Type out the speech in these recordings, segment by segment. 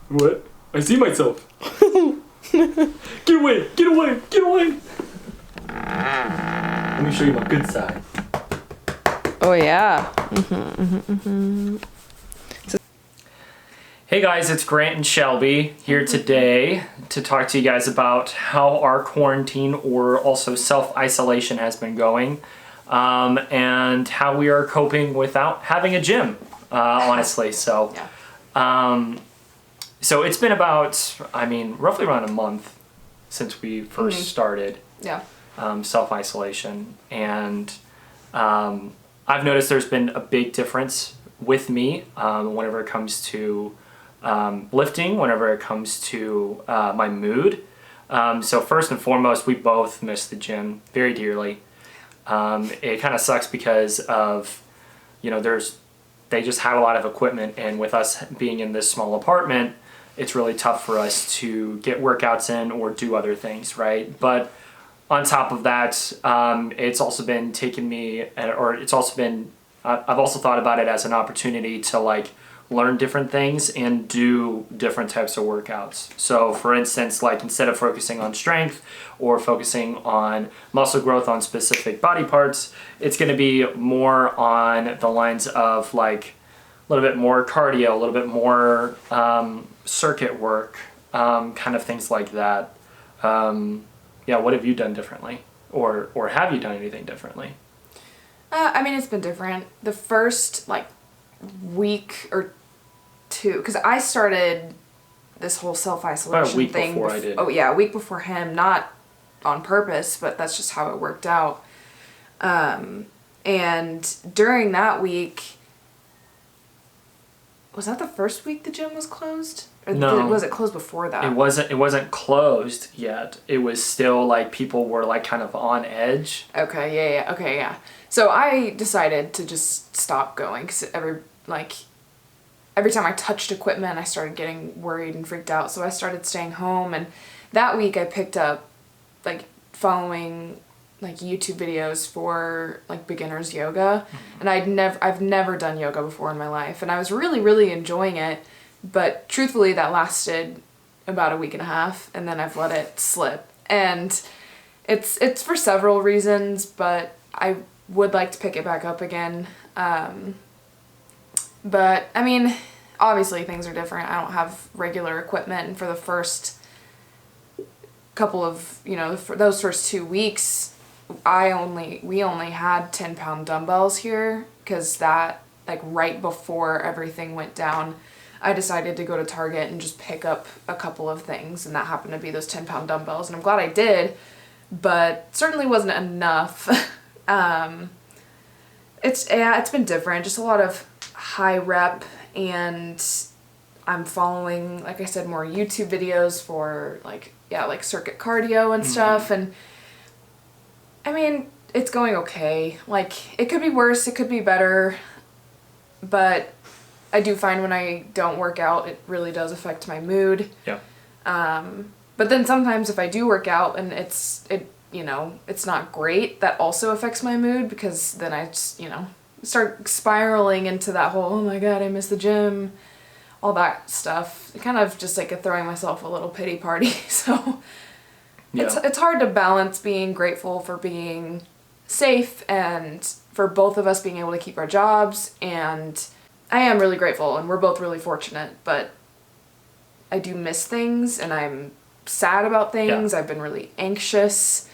What? I see myself. Get away! Get away! Get away! Let me show you my good side. Oh yeah. Hey guys, it's Grant and Shelby here today to talk to you guys about how our quarantine or also self-isolation has been going, and how we are coping without having a gym, honestly. So, so it's been about, roughly around a month since we first started self-isolation, and I've noticed there's been a big difference with me whenever it comes to lifting, whenever it comes to my mood. So first and foremost, we both miss the gym very dearly. It kind of sucks because of, they just had a lot of equipment, and with us being in this small apartment, it's really tough for us to get workouts in or do other things, right? But on top of that, it's also been taking me, or it's also been, I've also thought about it as an opportunity to like learn different things and do different types of workouts. So for instance, like instead of focusing on strength or focusing on muscle growth on specific body parts, it's going to be more on the lines of like a little bit more cardio, a little bit more circuit work, kind of things like that. What have you done differently? Or have you done anything differently? It's been different. The first week or two, because I started this whole self-isolation thing before I did. Oh yeah, a week before him, not on purpose, but that's just how it worked out. And during that week, was that the first week the gym was closed? Or no. Was it closed before that? It wasn't closed yet. It was still like people were like kind of on edge. Okay, yeah. So I decided to just stop going because every time I touched equipment, I started getting worried and freaked out. So I started staying home, and that week I picked up following YouTube videos for beginners yoga, and I've never done yoga before in my life, and I was really, really enjoying it. But truthfully, that lasted about a week and a half, and then I've let it slip. And it's for several reasons, but I would like to pick it back up again. But obviously things are different. I don't have regular equipment, and for the first couple of, for those first 2 weeks, we only had 10-pound dumbbells here, because that, right before everything went down, I decided to go to Target and just pick up a couple of things, and that happened to be those 10-pound dumbbells, and I'm glad I did, but certainly wasn't enough. It's been different, just a lot of high rep, and I'm following, like I said, more YouTube videos for circuit cardio and stuff, and it's going okay. It could be worse, it could be better, but I do find when I don't work out, it really does affect my mood. Yeah. But then sometimes if I do work out and it's not great, that also affects my mood, because then I just, start spiraling into that whole, oh my god, I miss the gym, all that stuff. Kind of just throwing myself a little pity party. So it's hard to balance being grateful for being safe and for both of us being able to keep our jobs, and I am really grateful, and we're both really fortunate, but I do miss things, and I'm sad about things. I've been really anxious.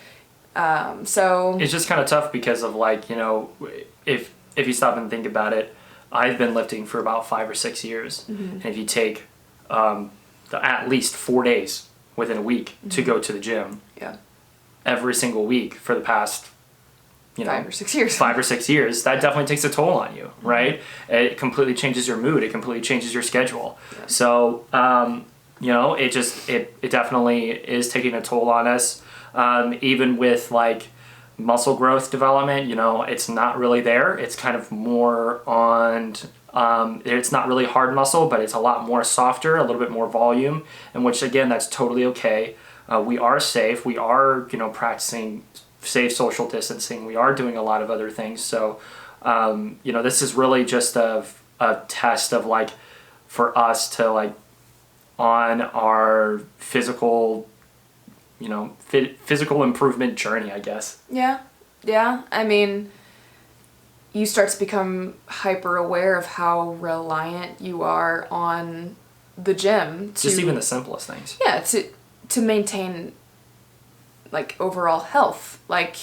So it's just kind of tough because of if you stop and think about it, I've been lifting for about 5 or 6 years. And if you take at least 4 days within a week to go to the gym every single week for the past 5 or 6 years. 5 or 6 years, that definitely takes a toll on you, right? It completely changes your mood. It completely changes your schedule. Yeah. So, it definitely is taking a toll on us. Even with muscle growth development, it's not really there. It's kind of more on, it's not really hard muscle, but it's a lot more softer, a little bit more volume, and which again, that's totally okay. We are safe. We are, practicing safe social distancing. We are doing a lot of other things. So, this is really just a test of for us to on our physical, physical improvement journey, I guess. Yeah. I mean, you start to become hyper aware of how reliant you are on the gym Just even the simplest things. Yeah, to maintain like overall health. Like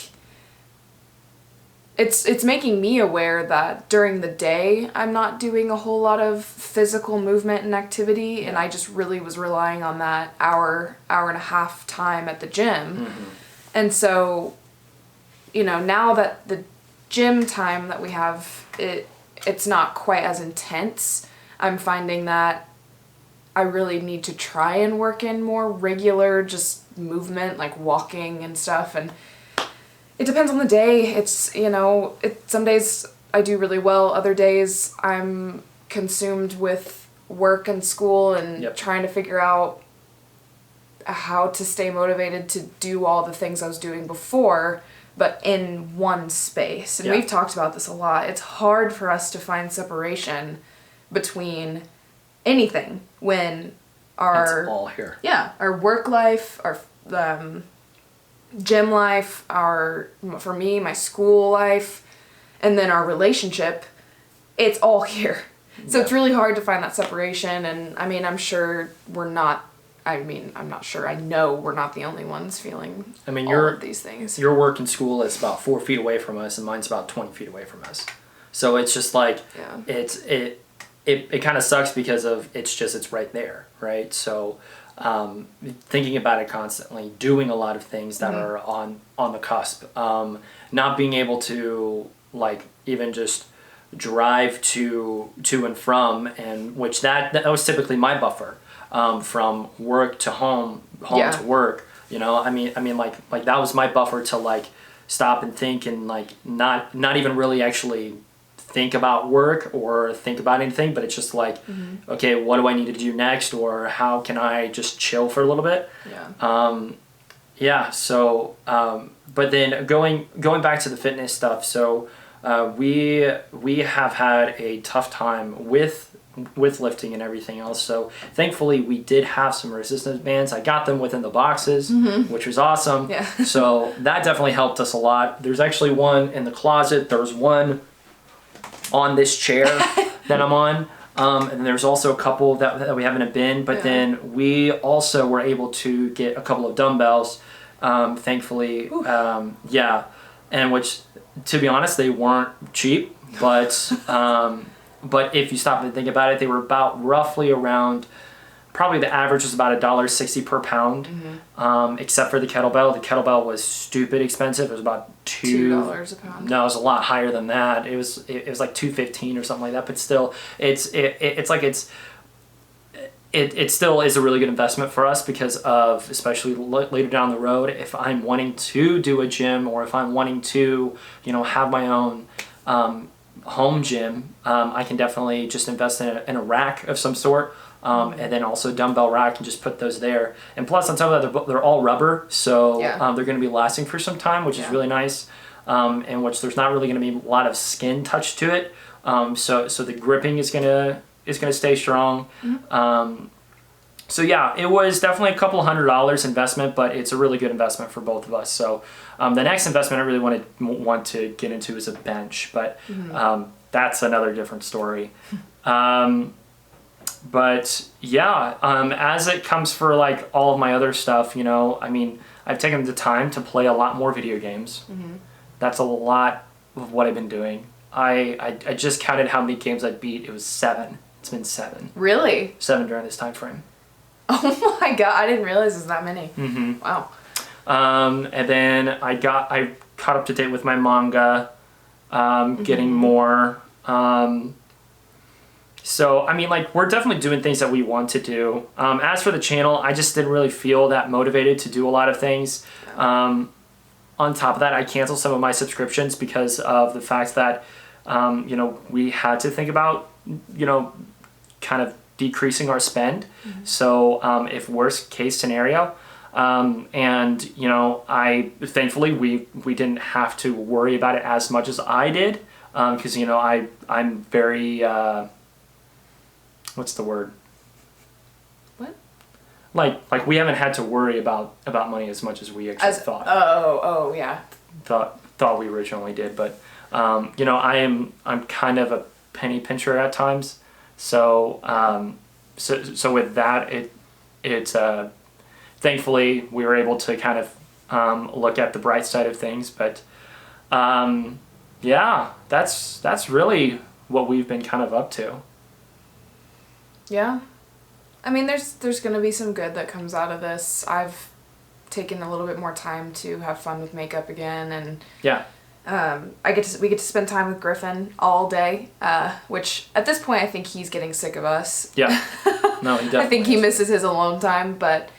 it's making me aware that during the day I'm not doing a whole lot of physical movement and activity, and I just really was relying on that hour and a half time at the gym. And so, now that the gym time that we have, it's not quite as intense, I'm finding that I really need to try and work in more regular just movement, like walking and stuff. And it depends on the day. It's, some days I do really well. Other days I'm consumed with work and school and trying to figure out how to stay motivated to do all the things I was doing before, but in one space. And we've talked about this a lot. It's hard for us to find separation between anything when it's all here. Yeah, our work life, our gym life, for me, my school life, and then our relationship, it's all here. So it's really hard to find that separation. And I mean, I'm not sure, I know we're not the only ones feeling all of these things. Your work and school is about 4 feet away from us, and mine's about 20 feet away from us. So it's just like, it kind of sucks because it's right there, right? So thinking about it constantly, doing a lot of things that are on the cusp, not being able to like even just drive to and from, and which that was typically my buffer, from work to home to work. I mean like that was my buffer to like stop and think and like not even really actually think about work or think about anything, but it's just like, okay, what do I need to do next, or how can I just chill for a little bit? So but then going back to the fitness stuff, so we have had a tough time with lifting and everything else. So thankfully we did have some resistance bands. I got them within the boxes, which was awesome. So that definitely helped us a lot. There's actually one in the closet. There's one on this chair that I'm on. And there's also a couple that we have in a bin, but then we also were able to get a couple of dumbbells, thankfully. And which, to be honest, they weren't cheap, but if you stop and think about it, they were about roughly around, probably the average was about $1.60 per pound, except for the kettlebell. The kettlebell was stupid expensive. It was about $2 a pound. No, it was a lot higher than that. It was like $2.15 or something like that. But still, it still is a really good investment for us because of, especially later down the road, if I'm wanting to do a gym, or if I'm wanting to, have my own home gym, I can definitely just invest in a rack of some sort. And then also dumbbell rack, and just put those there. And plus, on top of that, they're all rubber, so they're going to be lasting for some time, which is really nice. And which there's not really going to be a lot of skin touch to it. So the gripping is gonna stay strong. So yeah, it was definitely a couple $100 investment, but it's a really good investment for both of us. So the next investment I really want to get into is a bench, but that's another different story. But yeah, as it comes for like all of my other stuff, I mean, I've taken the time to play a lot more video games. That's a lot of what I've been doing. I just counted how many games I beat. It was 7. It's been 7. Really? 7 during this time frame. Oh my god, I didn't realize it was that many. Wow. And then I caught up to date with my manga, getting more. So, I mean, like, we're definitely doing things that we want to do. As for the channel, I just didn't really feel that motivated to do a lot of things. On top of that, I canceled some of my subscriptions because of the fact that, we had to think about, kind of decreasing our spend. So, if worst case scenario, and, thankfully we didn't have to worry about it as much as I did. Because, I'm very, what's the word? What? like we haven't had to worry about money as much as we actually thought. Oh yeah. Thought we originally did, but you know, I'm kind of a penny pincher at times, so so with that, it's thankfully we were able to kind of look at the bright side of things, but yeah, that's really what we've been kind of up to. Yeah. I mean, there's going to be some good that comes out of this. I've taken a little bit more time to have fun with makeup again, and yeah, we get to spend time with Griffin all day, which at this point I think he's getting sick of us. Yeah, no, he definitely I think he is. misses his alone time, but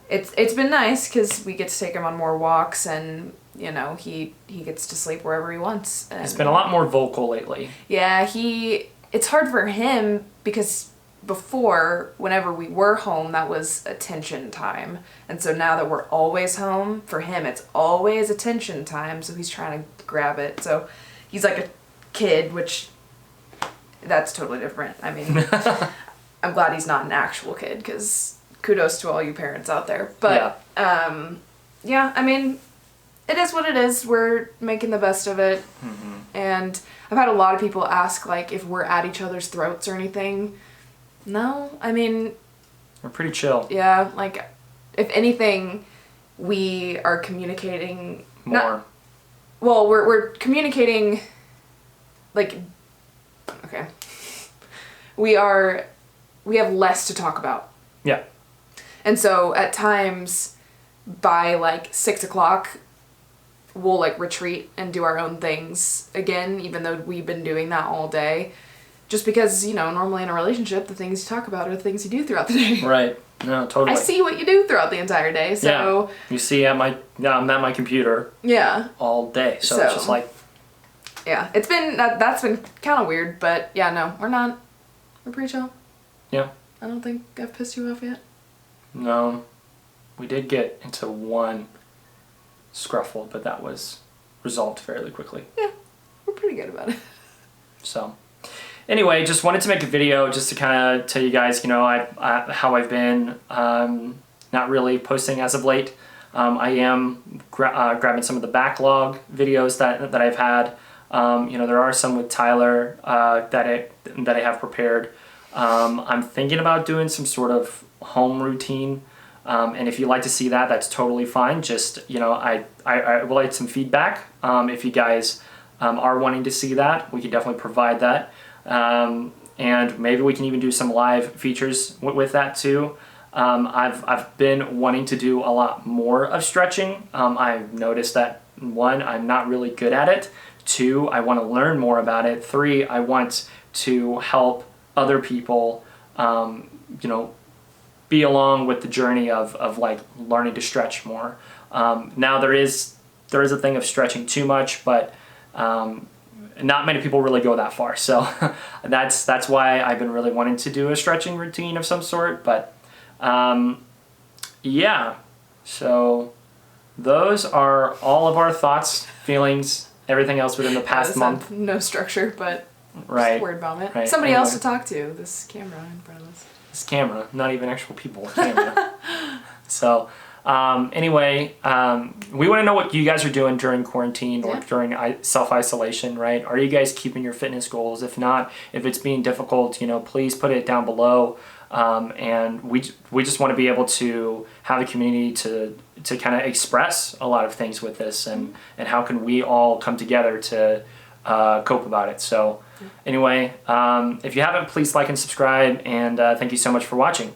it's been nice because we get to take him on more walks, and you know, he gets to sleep wherever he wants. And he's been a lot more vocal lately. yeah, it's hard for him because before, whenever we were home, that was attention time. And so now that we're always home, for him it's always attention time, so he's trying to grab it. So he's like a kid, which that's totally different. I mean, I'm glad he's not an actual kid, because kudos to all you parents out there. But yeah, I mean, it is what it is. We're making the best of it. Mm-hmm. And I've had a lot of people ask, like, if we're at each other's throats or anything. No, I mean, We're pretty chill. yeah, like, if anything, we are communicating More. Well, we're communicating, like, okay. We have less to talk about. Yeah. And so at times, by like 6 o'clock, we'll like retreat and do our own things again, even though we've been doing that all day. Just because, you know, normally in a relationship, the things you talk about are the things you do throughout the day. Right. No, totally. I see what you do throughout the entire day, so... Yeah. You see, I'm at my computer Yeah. all day, so it's just like... Yeah, it's been... That's been kind of weird, but yeah, no, we're not... We're pretty chill. Yeah. I don't think I've pissed you off yet. No. We did get into one scruffle, but that was resolved fairly quickly. Yeah, we're pretty good about it. So... Anyway, just wanted to make a video just to kind of tell you guys, you know, how I've been not really posting as of late. I am grabbing some of the backlog videos that I've had. You know, there are some with Tyler that I have prepared. I'm thinking about doing some sort of home routine, and if you'd like to see that, that's totally fine. Just, you know, I would like some feedback. If you guys are wanting to see that, we can definitely provide that. And maybe we can even do some live features with that too. I've been wanting to do a lot more of stretching. I've noticed that, 1, I'm not really good at it. 2, I want to learn more about it. 3, I want to help other people, you know, be along with the journey of like learning to stretch more. Now there is a thing of stretching too much, but not many people really go that far, so that's why I've been really wanting to do a stretching routine of some sort. But yeah, so those are all of our thoughts, feelings, everything else within the past month. No structure, but right, just word vomit. right. Somebody Anyway. else to talk to. This camera in front of us. This camera, not even actual people, camera. So anyway, we want to know what you guys are doing during quarantine or during self-isolation, right? Are you guys keeping your fitness goals? If not, if it's being difficult, you know, please put it down below. And we just want to be able to have a community to kind of express a lot of things with this, and how can we all come together to cope about it. So anyway, if you haven't, please like and subscribe, and thank you so much for watching.